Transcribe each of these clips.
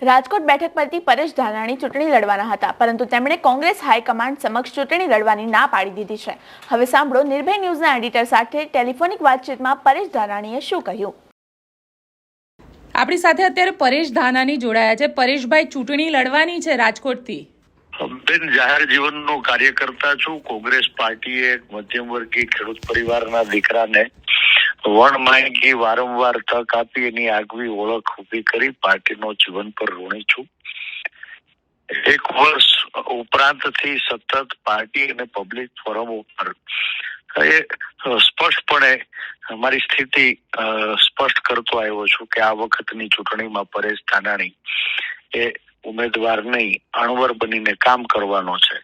રાજકોટ બેઠક પરથી પરેશ ધાનાણી ચૂંટણી લડવાના હતા, પરંતુ તેમણે કોંગ્રેસ હાઈકમાન્ડ સમક્ષ ચૂંટણી લડવાની ના પાડી દીધી છે. હવે સાંભળો નિર્ભય ન્યૂઝના એડિટર સાથે ટેલિફોનિક વાતચીતમાં પરેશ ધાનાણીએ શું કહ્યું. આપણી સાથે અત્યારે પરેશ ધાનાણી જોડાયા છે. પરેશભાઈ, ચૂંટણી લડવાની છે રાજકોટથી. બેન, જાહેર જીવનનો કાર્યકર્તા છું. કોંગ્રેસ પાર્ટીએ મધ્યમ વર્ગીય ખેડૂત પરિવારના દીકરાને વણમાંગી વારંવાર તક આપી એની આગવી ઓળખ ઉભી કરી પાર્ટીનો જીવન પર ઋણી છું. 1 વર્ષ ઉપરાંતથી સતત પાર્ટી અને પબ્લિક ફોરમ ઉપર સ્પષ્ટપણે મારી સ્થિતિ સ્પષ્ટ કરતો આવ્યો છું કે આ વખતની ચૂંટણીમાં પરેશ ધાનાણી એ ઉમેદવાર નહીં, અણવર બનીને કામ કરવાનો છે.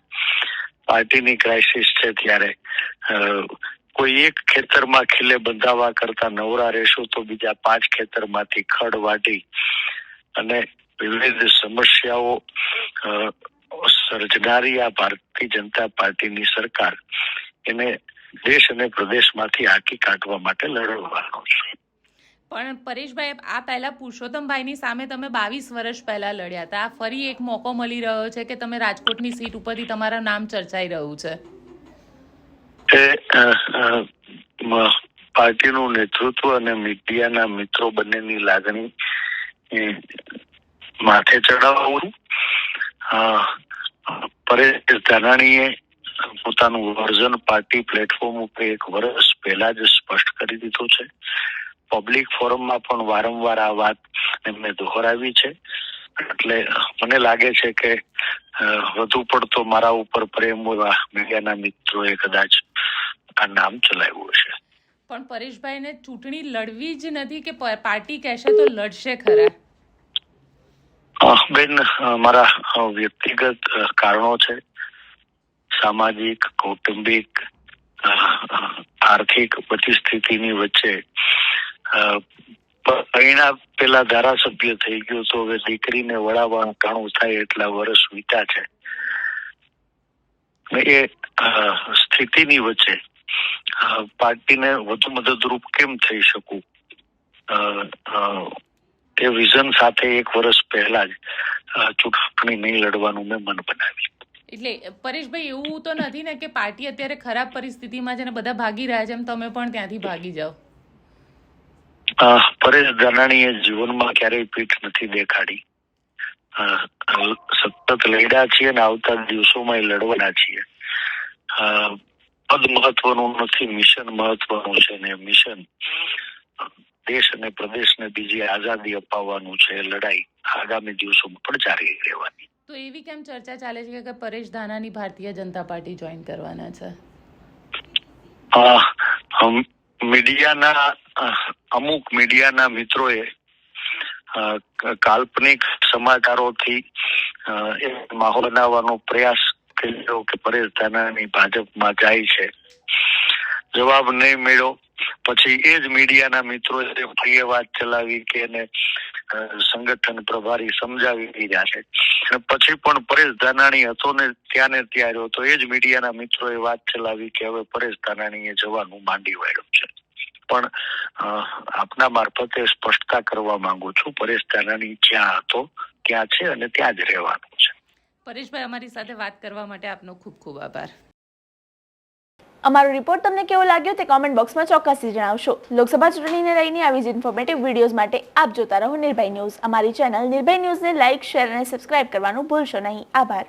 પાર્ટીની ક્રાઇસિસ છે ત્યારે કોઈ એક ખેતરમાં ખીલે બંધાવા કરતા નવરા રહેશું તો બીજા 5 ખેતરમાંથી ખડ વાટી અને વિવિધ સમસ્યાઓ સર્જનારી આ ભારતીય જનતા પાર્ટીની સરકાર એને દેશ અને પ્રદેશમાંથી હાંકી કાઢવા માટે લડવાનો છે. પણ પરેશભાઈ, આ પહેલા પુરુષોત્તમભાઈની સામે તમે 22 વર્ષ પહેલા લડ્યા હતા. ફરી એક મોકો મળી રહ્યો છે કે તમે રાજકોટની સીટ ઉપરથી તમારા નામ ચર્ચાઈ રહ્યું છે. પાર્ટીનું નેતૃત્વ અને મીડિયાના મિત્રો બંનેની લાગણી માથે ચડાવવું. પરેશ ધાનાણીએ પોતાનું વર્ઝન પાર્ટી પ્લેટફોર્મ ઉપર 1 વર્ષ પહેલા જ સ્પષ્ટ કરી દીધું છે. પબ્લિક ફોરમમાં પણ વારંવાર આ વાત એમને દોહરાવી છે. એટલે મને લાગે છે કે વધુ પડતો મારા ઉપર પ્રેમ મીડિયાના મિત્રોએ કદાચ આ નામ ચલાવ્યું છે. પણ પરેશભાઈને ચૂંટણી લડવી જ નથી કે પાર્ટી કહેશે તો લડશે ખરા? બેન, મારા વ્યક્તિગત કારણો છે. સામાજિક, કૌટુંબિક, આર્થિક બધી સ્થિતિની વચ્ચે પરિણામ પેલા ધારાસભ્ય થઈ ગયો તો હવે દીકરીને વળાવવાનું ઘણું થાય એટલા વર્ષ વીતા છે. એ સ્થિતિની વચ્ચે પાર્ટીને વધુ મદદરૂપ કેમ થઈ શકું એ વિઝન સાથે 1 વર્ષ પહેલા જ ચૂંટણી નહીં લડવાનું મેં મન બનાવ્યું. એટલે પરેશભાઈ, એવું તો નથી ને કે પાર્ટી અત્યારે ખરાબ પરિસ્થિતિમાં છે ને બધા ભાગી રહ્યા છે, એમ તમે પણ ત્યાંથી ભાગી જાઓ? પરેશ ધાનાણીએ જીવનમાં ક્યારેય પીઠ નથી દેખાડી. સતત લડ્યા છીએ અને આવતા દિવસોમાં લડવાના છીએ. પદ મહત્વનું નથી, મિશન મહત્વનું છે ને મિશન દેશ અને પ્રદેશને બીજી આઝાદી અપાવવાનું છે. લડાઈ આગામી દિવસોમાં પણ જારી રહેવાની. તો એવી કેમ ચર્ચા ચાલે છે કે પરેશ ધાનાણી ભારતીય જનતા પાર્ટી જોઈન કરવાના છે? અમુક મીડિયાના મિત્રોએ કાલ્પનિક સમાચારોથી માહોલ બનાવવાનો પ્રયાસ કર્યો કે પરેશ ધાનાણી ભાજપમાં જાય છે. જવાબ નહીં મળ્યો. પછી એ જ મીડિયાના મિત્રોએ ફરી વાત ચલાવી કે એને સંગઠન પ્રભારી સમજાવી રહ્યા છે. અને પછી પણ પરેશ ધાનાણી હતો ને ત્યાં રહ્યો તો એ જ મીડિયાના મિત્રોએ વાત ચલાવી કે હવે પરેશ ધાનાણીએ જવાનું માંડી વાળ્યું છે. પણ આપના મારફતે સ્પષ્ટતા કરવા માંગુ છું, પરેશ ધાનાણી જ્યાં હતો ત્યાં છે અને ત્યાં જ રહેવાનું છે. પરેશભાઈ, અમારી સાથે વાત કરવા માટે આપનો ખૂબ ખૂબ આભાર. અમારો રિપોર્ટ તમને કેવો લાગ્યો તે કોમેન્ટ બોક્સમાં ચોક્કસથી જણાવશો. લોકસભા ચૂંટણીને લઈને આવી જ ઇન્ફોર્મેટિવ વિડીયોઝ માટે આપ જોતા રહો નિર્ભય ન્યૂઝ. અમારી ચેનલ નિર્ભય ન્યૂઝને લાઇક, શેર અને સબસ્ક્રાઇબ કરવાનું ભૂલશો નહીં. આભાર.